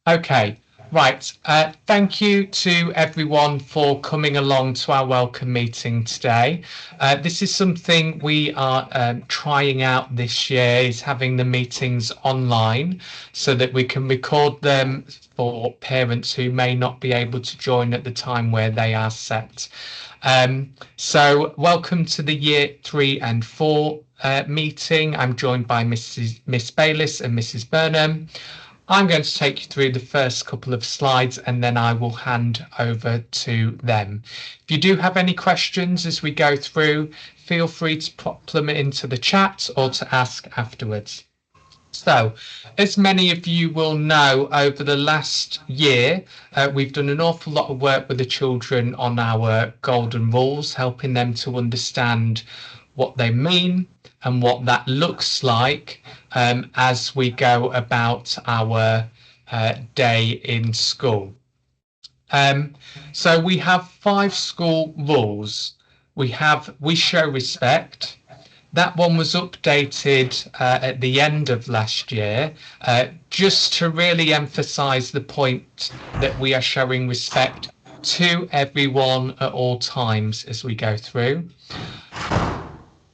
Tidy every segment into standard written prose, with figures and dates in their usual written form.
Okay, right. Thank you to everyone for coming along to our welcome meeting today. This is something we are trying out this year, is having the meetings online so that we can record them for parents who may not be able to join at the time where they are set. So welcome to the year 3 and 4 meeting. I'm joined by Miss Bayliss and Mrs. Burnham. I'm going to take you through the first couple of slides and then I will hand over to them. If you do have any questions as we go through, feel free to pop them into the chat or to ask afterwards. So, as many of you will know, over the last year, we've done an awful lot of work with the children on our golden rules, helping them to understand what they mean and what that looks like as we go about our day in school. So we have 5 school rules. We show respect. That one was updated at the end of last year, just to really emphasize the point that we are showing respect to everyone at all times as we go through.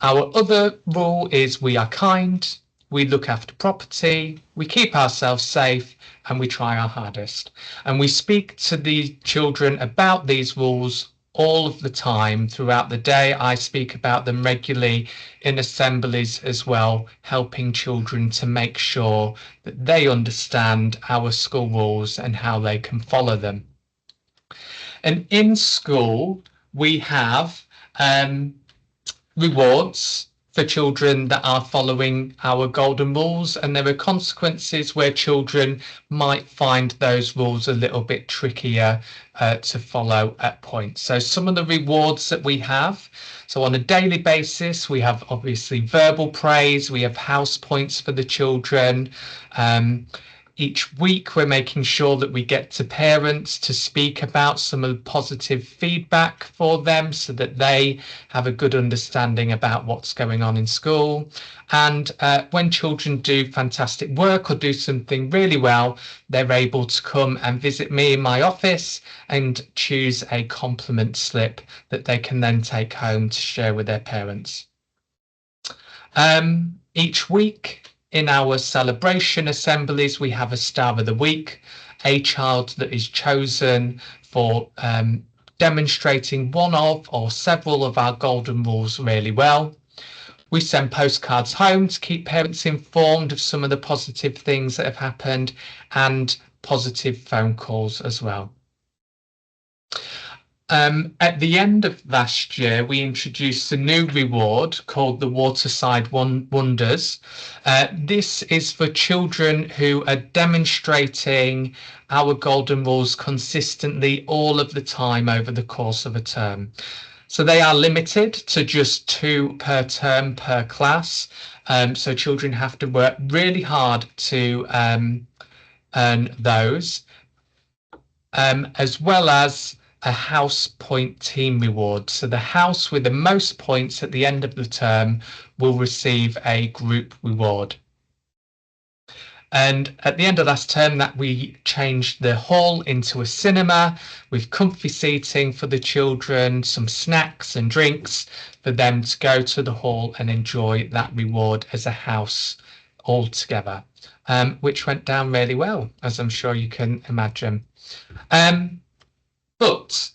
Our other rule is we are kind, we look after property, we keep ourselves safe, and we try our hardest. And we speak to the children about these rules all of the time throughout the day. I speak about them regularly in assemblies as well, helping children to make sure that they understand our school rules and how they can follow them. And in school, we have rewards for children that are following our golden rules, and there are consequences where children might find those rules a little bit trickier to follow at points. So some of the rewards that we have, so on a daily basis, we have obviously verbal praise, we have house points for the children. Each week we're making sure that we get to parents to speak about some of the positive feedback for them so that they have a good understanding about what's going on in school. And when children do fantastic work or do something really well, they're able to come and visit me in my office and choose a compliment slip that they can then take home to share with their parents. Each week, in our celebration assemblies, we have a Star of the Week, a child that is chosen for demonstrating one of or several of our golden rules really well. We send postcards home to keep parents informed of some of the positive things that have happened, and positive phone calls as well. At the end of last year, we introduced a new reward called the Waterside Wonders. This is for children who are demonstrating our golden rules consistently all of the time over the course of a term. So they are limited to just 2 per term per class. So children have to work really hard to earn those, as well as a house point team reward. So the house with the most points at the end of the term will receive a group reward. And at the end of last term, that we changed the hall into a cinema with comfy seating for the children, some snacks and drinks for them to go to the hall and enjoy that reward as a house all together, which went down really well, as I'm sure you can imagine. But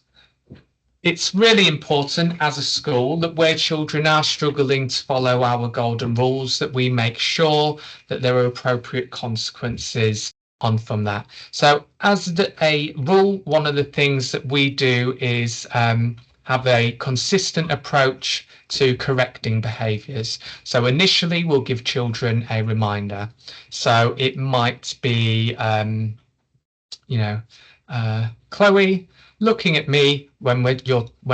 it's really important as a school that where children are struggling to follow our golden rules, that we make sure that there are appropriate consequences on from that. So as a rule, one of the things that we do is have a consistent approach to correcting behaviours. So initially we'll give children a reminder. So it might be, Chloe, looking at me when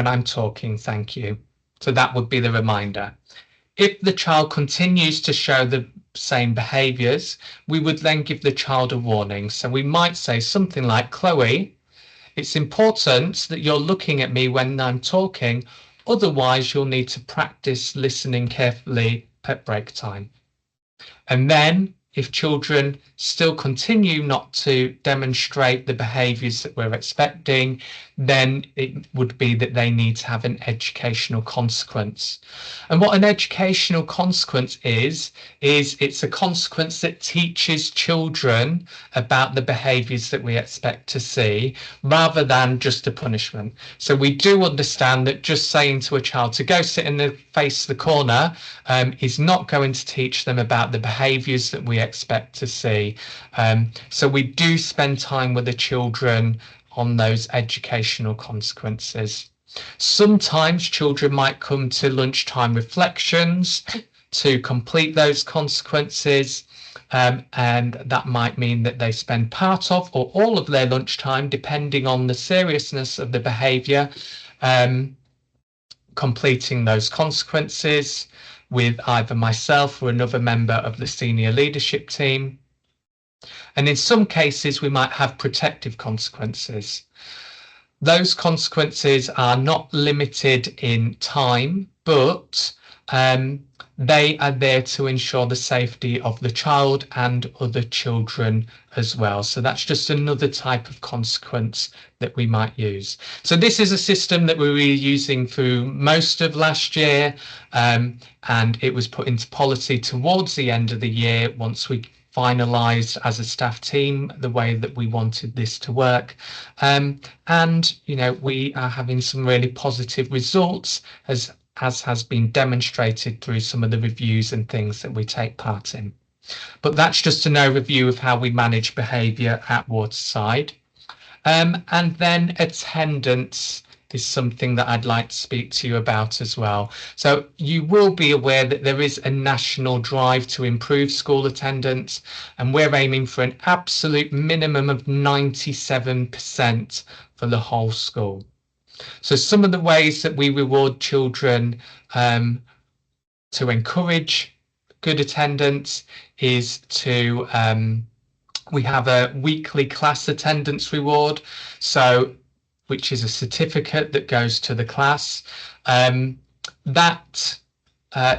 I'm talking, thank you. So that would be the reminder. If the child continues to show the same behaviours, we would then give the child a warning. So we might say something like, Chloe, it's important that you're looking at me when I'm talking, otherwise you'll need to practice listening carefully at break time. And then if children still continue not to demonstrate the behaviours that we're expecting, then it would be that they need to have an educational consequence. And what an educational consequence is it's a consequence that teaches children about the behaviours that we expect to see, rather than just a punishment. So we do understand that just saying to a child to go sit in the face the corner is not going to teach them about the behaviours that we expect to see. So we do spend time with the children on those educational consequences. Sometimes children might come to lunchtime reflections to complete those consequences, and that might mean that they spend part of or all of their lunchtime, depending on the seriousness of the behaviour, completing those consequences with either myself or another member of the senior leadership team. And in some cases, we might have protective consequences. Those consequences are not limited in time, but they are there to ensure the safety of the child and other children as well. So that's just another type of consequence that we might use. So this is a system that we were using through most of last year, and it was put into policy towards the end of the year once we finalised as a staff team the way that we wanted this to work. And you know, we are having some really positive results, as has been demonstrated through some of the reviews and things that we take part in. But that's just an overview of how we manage behaviour at Waterside. And then attendance is something that I'd like to speak to you about as well. So you will be aware that there is a national drive to improve school attendance, and we're aiming for an absolute minimum of 97% for the whole school. So some of the ways that we reward children to encourage good attendance is to we have a weekly class attendance reward, which is a certificate that goes to the class. That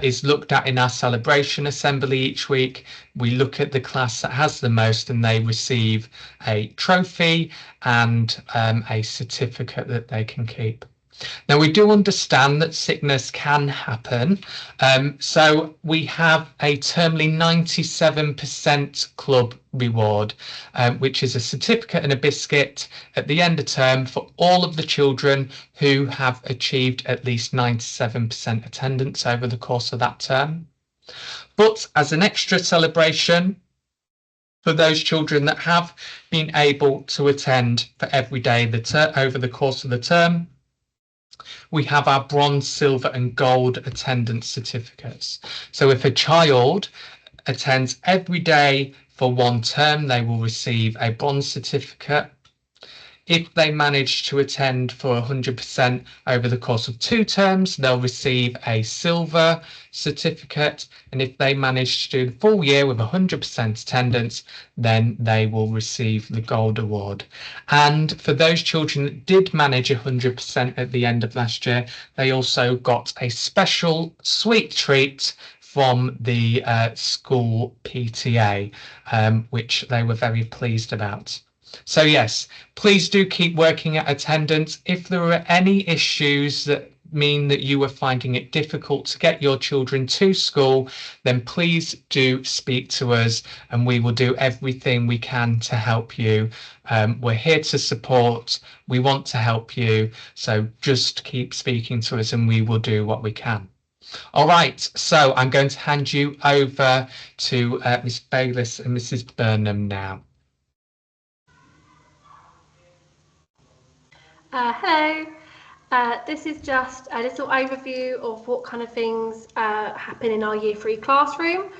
is looked at in our celebration assembly each week. We look at the class that has the most, and they receive a trophy and a certificate that they can keep. Now, we do understand that sickness can happen, so we have a termly 97% club reward, which is a certificate and a biscuit at the end of term for all of the children who have achieved at least 97% attendance over the course of that term. But as an extra celebration for those children that have been able to attend for every day over the course of the term, we have our bronze, silver and gold attendance certificates. So if a child attends every day for one term, they will receive a bronze certificate. If they manage to attend for 100% over the course of 2 terms, they'll receive a silver certificate. And if they manage to do the full year with 100% attendance, then they will receive the gold award. And for those children that did manage 100% at the end of last year, they also got a special sweet treat from the school PTA, which they were very pleased about. So yes, please do keep working at attendance. If there are any issues that mean that you are finding it difficult to get your children to school, then please do speak to us and we will do everything we can to help you. We're here to support. We want to help you. So just keep speaking to us and we will do what we can. All right, so I'm going to hand you over to Miss Bayliss and Mrs. Burnham now. Hello, this is just a little overview of what kind of things happen in our Year 3 classroom.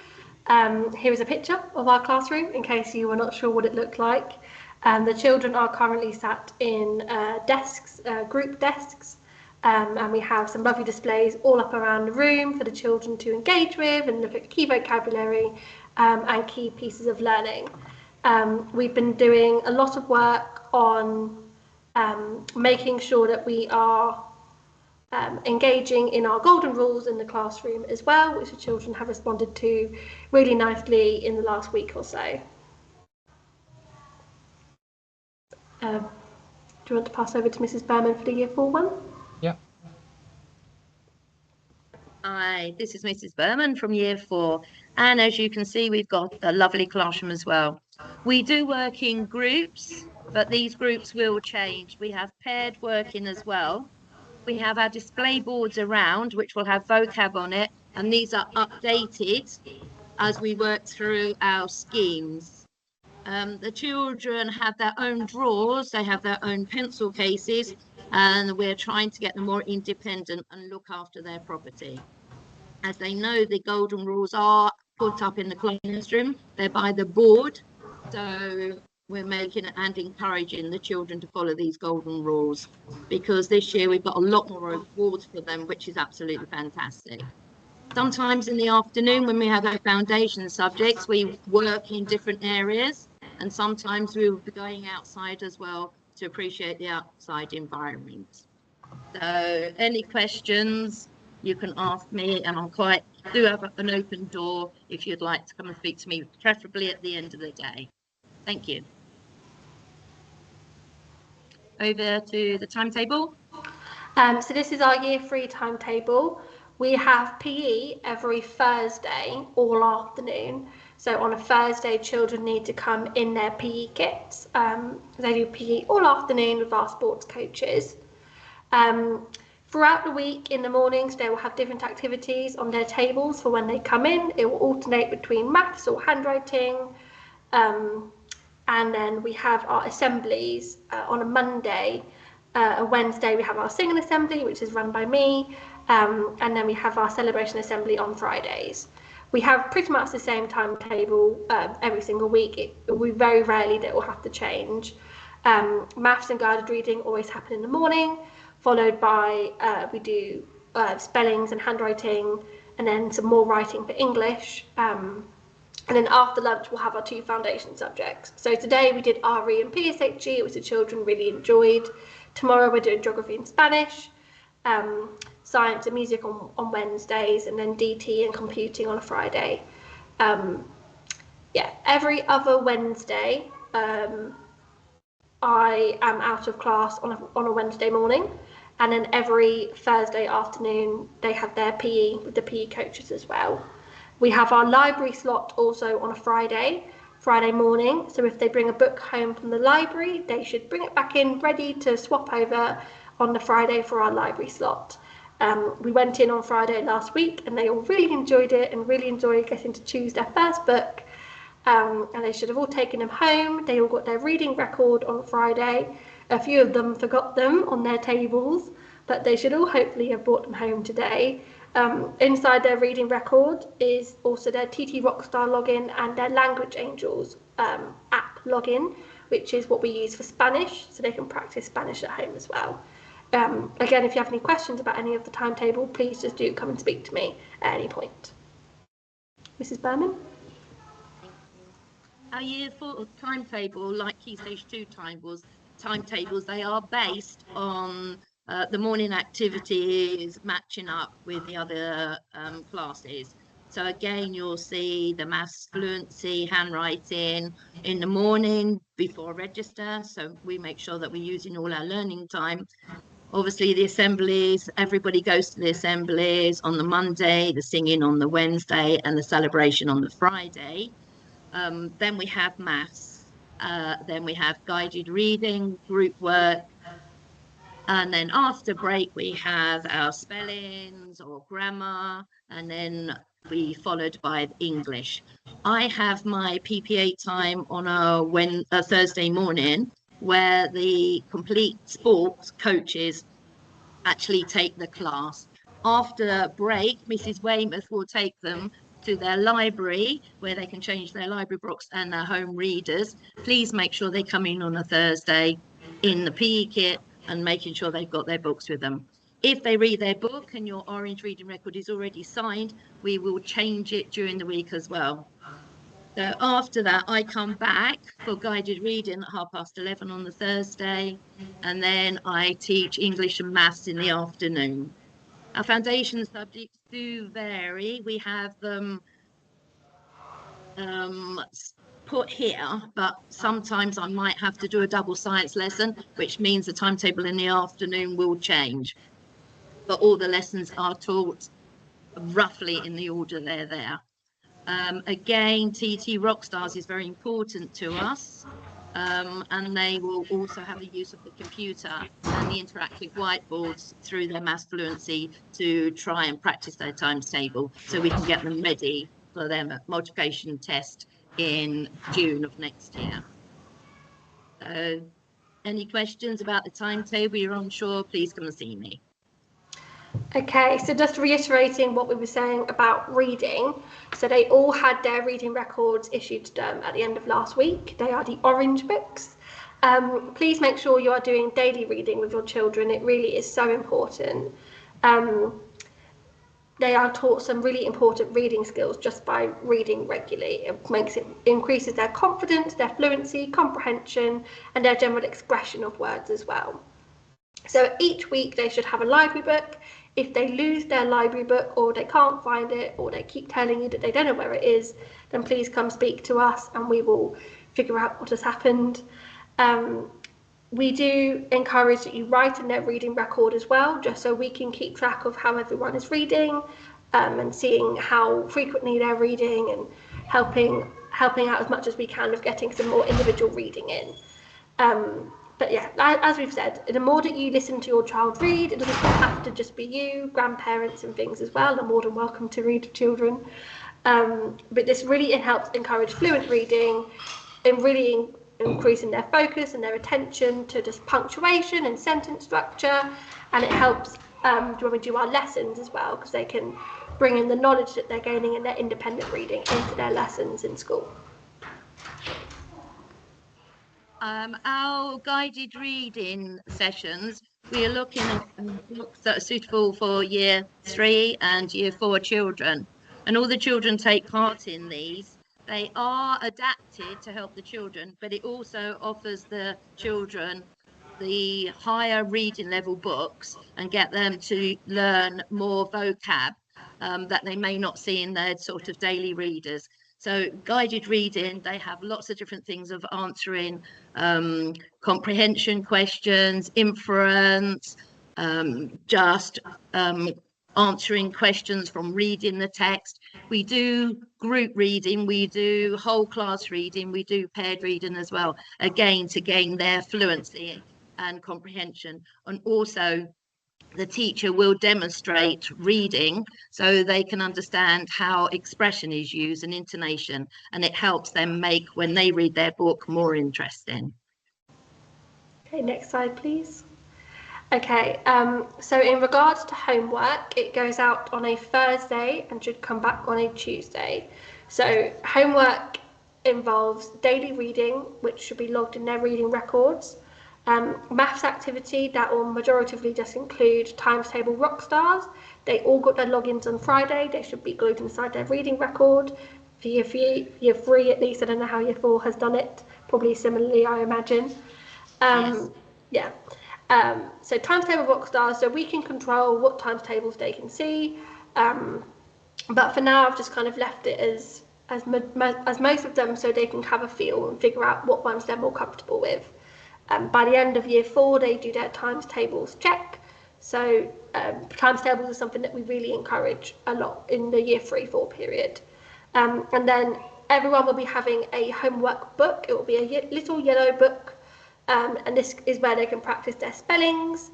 Here is a picture of our classroom in case you were not sure what it looked like. The children are currently sat in desks, group desks, and we have some lovely displays all up around the room for the children to engage with and look at key vocabulary and key pieces of learning. We've been doing a lot of work on making sure that we are engaging in our golden rules in the classroom as well, which the children have responded to really nicely in the last week or so. Do you want to pass over to Mrs. Berman for the Year 4 one? Yeah. Hi, this is Mrs. Berman from Year 4, and as you can see, we've got a lovely classroom as well. We do work in groups, but these groups will change. We have paired working as well. We have our display boards around, which will have vocab on it, and these are updated as we work through our schemes. The children have their own drawers, they have their own pencil cases, and we're trying to get them more independent and look after their property. As they know, the golden rules are put up in the classroom, they're by the board, so we're making it and encouraging the children to follow these golden rules, because this year we've got a lot more awards for them, which is absolutely fantastic. Sometimes in the afternoon when we have our foundation subjects, we work in different areas, and sometimes we will be going outside as well to appreciate the outside environment. So any questions you can ask me, and I do have an open door if you'd like to come and speak to me, preferably at the end of the day. Thank you. Over to the timetable. So this is our Year 3 timetable. We have PE every Thursday all afternoon. So on a Thursday, children need to come in their PE kits. They do PE all afternoon with our sports coaches. Throughout the week, in the mornings, they will have different activities on their tables for when they come in. It will alternate between maths or handwriting. And then we have our assemblies on a Monday. A Wednesday, we have our singing assembly, which is run by me. And then we have our celebration assembly on Fridays. We have pretty much the same timetable every single week. It will be very rarely that it will have to change. Maths and guided reading always happen in the morning, followed by we do spellings and handwriting, and then some more writing for English. And then after lunch, we'll have our 2 foundation subjects. So today we did RE and PSHE, which the children really enjoyed. Tomorrow we're doing geography and Spanish, science and music on Wednesdays, and then DT and computing on a Friday. Every other Wednesday, I am out of class on a Wednesday morning, and then every Thursday afternoon they have their PE with the PE coaches as well. We have our library slot also on a Friday morning, so if they bring a book home from the library, they should bring it back in ready to swap over on the Friday for our library slot. We went in on Friday last week and they all really enjoyed it and really enjoyed getting to choose their first book. And they should have all taken them home. They all got their reading record on Friday. A few of them forgot them on their tables, but they should all hopefully have brought them home today. Inside their reading record is also their TT Rockstar login and their Language Angels app login, which is what we use for Spanish, so they can practice Spanish at home as well. Again, if you have any questions about any of the timetable, please just do come and speak to me at any point. Mrs. Berman? Our Year 4 timetable, like Key Stage 2 timetables, they are based on the morning activities matching up with the other classes. So again, you'll see the maths fluency, handwriting in the morning before register. So we make sure that we're using all our learning time. Obviously, the assemblies, everybody goes to the assemblies on the Monday, the singing on the Wednesday, and the celebration on the Friday. Then we have maths. Then we have guided reading, group work. And then after break, we have our spellings or grammar, and then we followed by English. I have my PPA time on a Thursday morning, where the complete sports coaches actually take the class. After break, Mrs. Weymouth will take them to their library, where they can change their library books and their home readers. Please make sure they come in on a Thursday in the PE kit and making sure they've got their books with them. If they read their book and your orange reading record is already signed, we will change it during the week as well. So after that, I come back for guided reading at 11:30 on the Thursday, and then I teach English and maths in the afternoon. Our foundation subjects do vary. We have them put here, but sometimes I might have to do a double science lesson, which means the timetable in the afternoon will change. But all the lessons are taught roughly in the order they're there. Again, TT Rockstars is very important to us, and they will also have the use of the computer and the interactive whiteboards through their maths fluency to try and practice their timetable so we can get them ready for their multiplication test in June of next year. So, any questions about the timetable? You're unsure, please come and see me. Okay, so just reiterating what we were saying about reading. So they all had their reading records issued to them at the end of last week. They are the orange books. Please make sure you are doing daily reading with your children. It really is so important. They are taught some really important reading skills just by reading regularly. It increases their confidence, their fluency, comprehension, and their general expression of words as well. So each week they should have a library book. If they lose their library book or they can't find it or they keep telling you that they don't know where it is, then please come speak to us and we will figure out what has happened. We do encourage that you write in their reading record as well, just so we can keep track of how everyone is reading, and seeing how frequently they're reading and helping out as much as we can with getting some more individual reading in. But yeah, as we've said, the more that you listen to your child read, it doesn't have to just be you, grandparents and things as well are more than welcome to read to children. But this really helps encourage fluent reading and really increasing their focus and their attention to just punctuation and sentence structure. And it helps when we do our lessons as well, because they can bring in the knowledge that they're gaining in their independent reading into their lessons in school. Our guided reading sessions, we are looking at books that are suitable for year 3 and year 4 children, and all the children take part in these. They are adapted to help the children, but it also offers the children the higher reading level books and get them to learn more vocab that they may not see in their sort of daily readers. So guided reading, they have lots of different things of answering comprehension questions, inference, answering questions from reading the text. We do group reading, we do whole class reading, we do paired reading as well, again to gain their fluency and comprehension. And also the teacher will demonstrate reading so they can understand how expression is used and intonation, and it helps them make, when they read their book, more interesting. Okay, next slide please. Okay, so in regards to homework, it goes out on a Thursday and should come back on a Tuesday. So homework involves daily reading, which should be logged in their reading records. Maths activity, that will majoritively just include Timetable Rockstars. They all got their logins on Friday. They should be glued inside their reading record. For year 3 at least, I don't know how year 4 has done it. Probably similarly, I imagine. Yes. Yeah. So Timetable Rockstars, so we can control what timetables they can see. But for now, I've just kind of left it as most of them, so they can have a feel and figure out what ones they're more comfortable with. By the end of year 4, they do their timetables check. So timetables are something that we really encourage a lot in the year 3-4 period. And then everyone will be having a homework book. It will be a little yellow book. And this is where they can practice their spellings,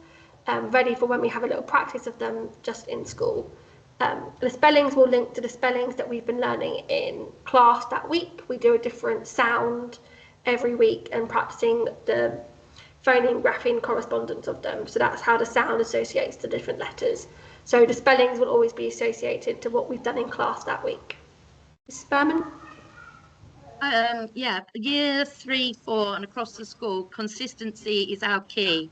ready for when we have a little practice of them just in school. The spellings will link to the spellings that we've been learning in class that week. We do a different sound every week and practicing the phoneme, grapheme correspondence of them. So that's how the sound associates to different letters. So the spellings will always be associated to what we've done in class that week. Mrs. Berman? Yeah, year 3, 4 and across the school, consistency is our key.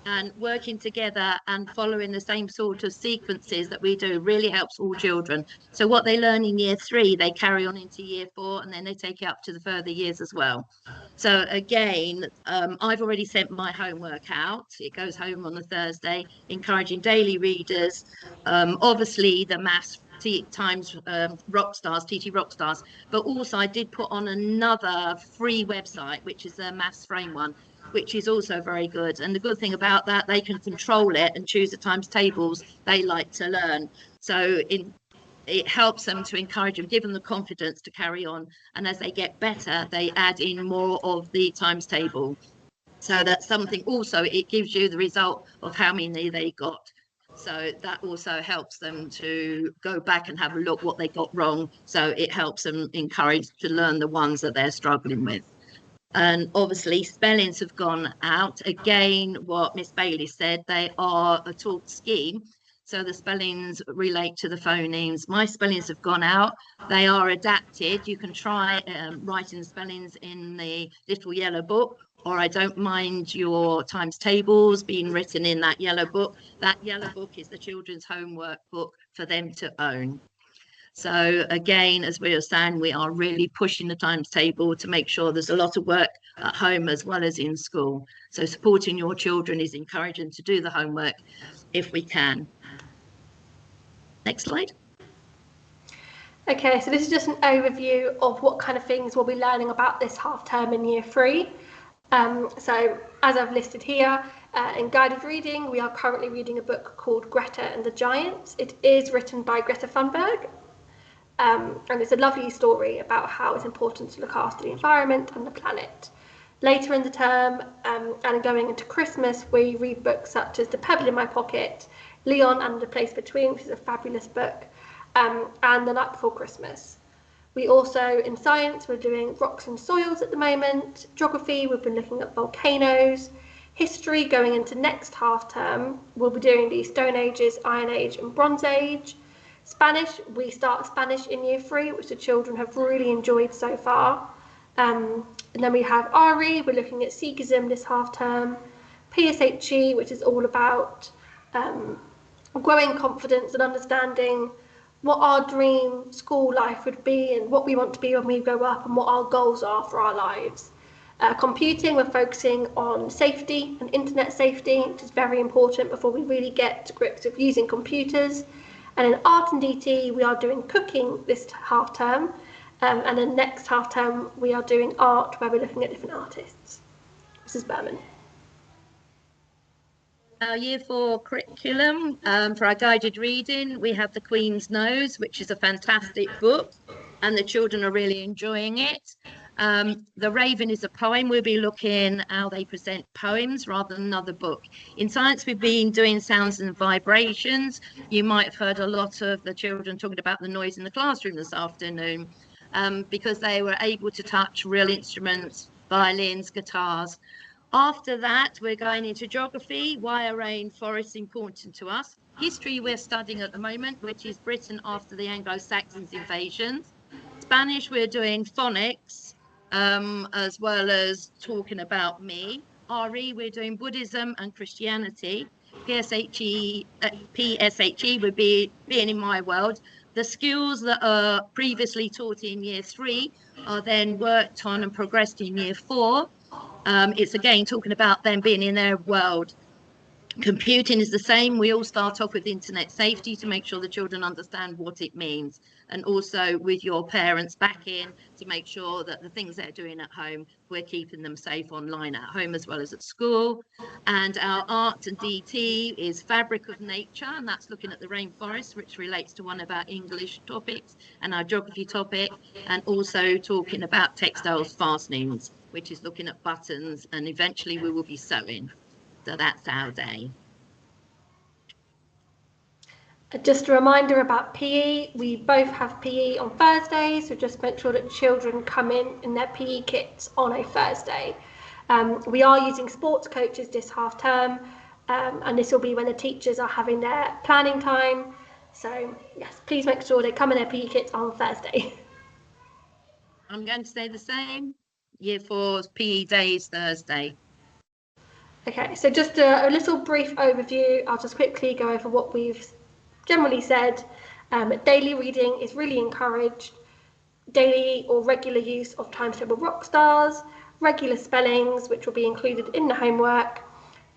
and working together and following the same sort of sequences that we do really helps all children. So what they learn in year 3, they carry on into year 4, and then they take it up to the further years as well. So again, I've already sent my homework out. It goes home on a Thursday, encouraging daily readers. Obviously, the maths times Rockstars, TT Rockstars, but also I did put on another free website, which is the Maths Frame one, which is also very good. And the good thing about that, they can control it and choose the times tables they like to learn. So it helps them to encourage them, give them the confidence to carry on. And as they get better, they add in more of the times table. So that's something also, it gives you the result of how many they got. So that also helps them to go back and have a look what they got wrong. So it helps them encourage to learn the ones that they're struggling with. And obviously spellings have gone out. Again, what Miss Bailey said, they are a taught scheme. So the spellings relate to the phonemes. My spellings have gone out. They are adapted. You can try writing the spellings in the little yellow book, or I don't mind your times tables being written in that yellow book. That yellow book is the children's homework book for them to own. So again, as we were saying, we are really pushing the times table to make sure there's a lot of work at home as well as in school. So supporting your children is encouraging to do the homework if we can. Next slide. Okay, so this is just an overview of what kind of things we'll be learning about this half term in year 3. So as I've listed here, in guided reading, we are currently reading a book called Greta and the Giants. It is written by Greta Thunberg. And it's a lovely story about how it's important to look after the environment and the planet. Later in the term, and going into Christmas, we read books such as The Pebble in My Pocket, Leon and the Place Between, which is a fabulous book, and The Night Before Christmas. We also, in science, we're doing rocks and soils at the moment. Geography, we've been looking at volcanoes. History, going into next half term, we'll be doing the Stone Ages, Iron Age and Bronze Age. Spanish, we start Spanish in year 3, which the children have really enjoyed so far. And then we have RE, we're looking at Sikhism this half term. PSHE, which is all about growing confidence and understanding what our dream school life would be and what we want to be when we grow up and what our goals are for our lives. Computing, we're focusing on safety and internet safety, which is very important before we really get to grips with using computers. And in art and DT, we are doing cooking this half term. And then next half term, we are doing art, where we're looking at different artists. Mrs. Berman. Our year 4 curriculum, for our guided reading, we have The Queen's Nose, which is a fantastic book, and the children are really enjoying it. The Raven is a poem. We'll be looking how they present poems rather than another book. In science, we've been doing sounds and vibrations. You might have heard a lot of the children talking about the noise in the classroom this afternoon, because they were able to touch real instruments, violins, guitars. After that, we're going into geography. Why are rainforests important to us? History we're studying at the moment, which is Britain after the Anglo-Saxons invasions. Spanish, we're doing phonics, as well as talking about me. RE, we're doing Buddhism and Christianity. PSHE would be being in my world. The skills that are previously taught in year 3 are then worked on and progressed in year 4. It's again talking about them being in their world. Computing is the same. We all start off with internet safety to make sure the children understand what it means, and also with your parents back in to make sure that the things they're doing at home, we're keeping them safe online at home as well as at school. And our art and DT is fabric of nature, and that's looking at the rainforest, which relates to one of our English topics, and our geography topic, and also talking about textiles fastenings, which is looking at buttons, and eventually we will be sewing. So that's our day. Just a reminder about PE. We both have PE on Thursdays, so just make sure that children come in their PE kits on a Thursday. We are using sports coaches this half term, and this will be when the teachers are having their planning time. So yes, please make sure they come in their PE kits on Thursday. I'm going to say the same. Year 4's PE day is Thursday. Okay, so just a little brief overview. I'll just quickly go over what we've generally said. Daily reading is really encouraged. Daily or regular use of timetable rock stars, regular spellings, which will be included in the homework.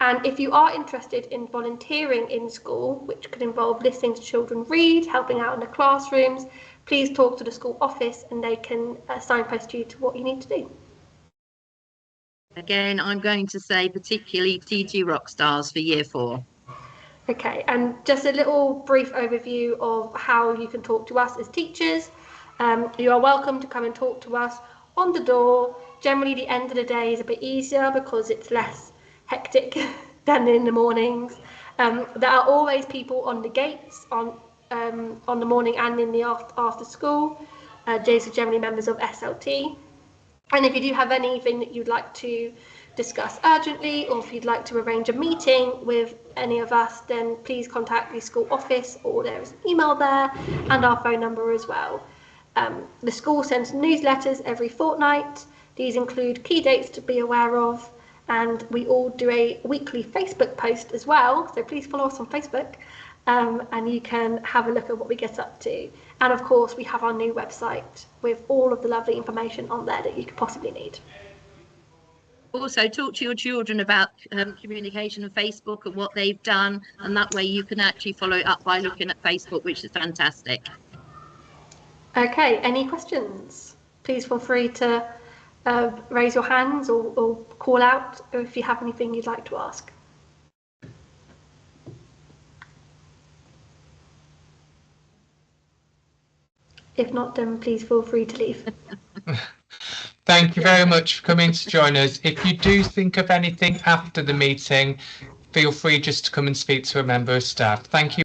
And if you are interested in volunteering in school, which could involve listening to children read, helping out in the classrooms, please talk to the school office and they can signpost you to what you need to do. Again, I'm going to say particularly TG Rockstars for Year 4. Okay, and just a little brief overview of how you can talk to us as teachers. You are welcome to come and talk to us on the door. Generally, the end of the day is a bit easier because it's less hectic than in the mornings. There are always people on the gates on the morning and in the after school. These are generally members of SLT. And if you do have anything that you'd like to discuss urgently, or if you'd like to arrange a meeting with any of us, then please contact the school office, or there is an email there and our phone number as well. The school sends newsletters every fortnight. These include key dates to be aware of, and we all do a weekly Facebook post as well, so please follow us on Facebook. And you can have a look at what we get up to. And of course, we have our new website with all of the lovely information on there that you could possibly need. Also, talk to your children about communication on Facebook and what they've done, and that way you can actually follow it up by looking at Facebook, which is fantastic. Okay, any questions? Please feel free to raise your hands or call out if you have anything you'd like to ask. If not, then please feel free to leave. Thank you very much for coming to join us. If you do think of anything after the meeting, feel free just to come and speak to a member of staff. Thank you.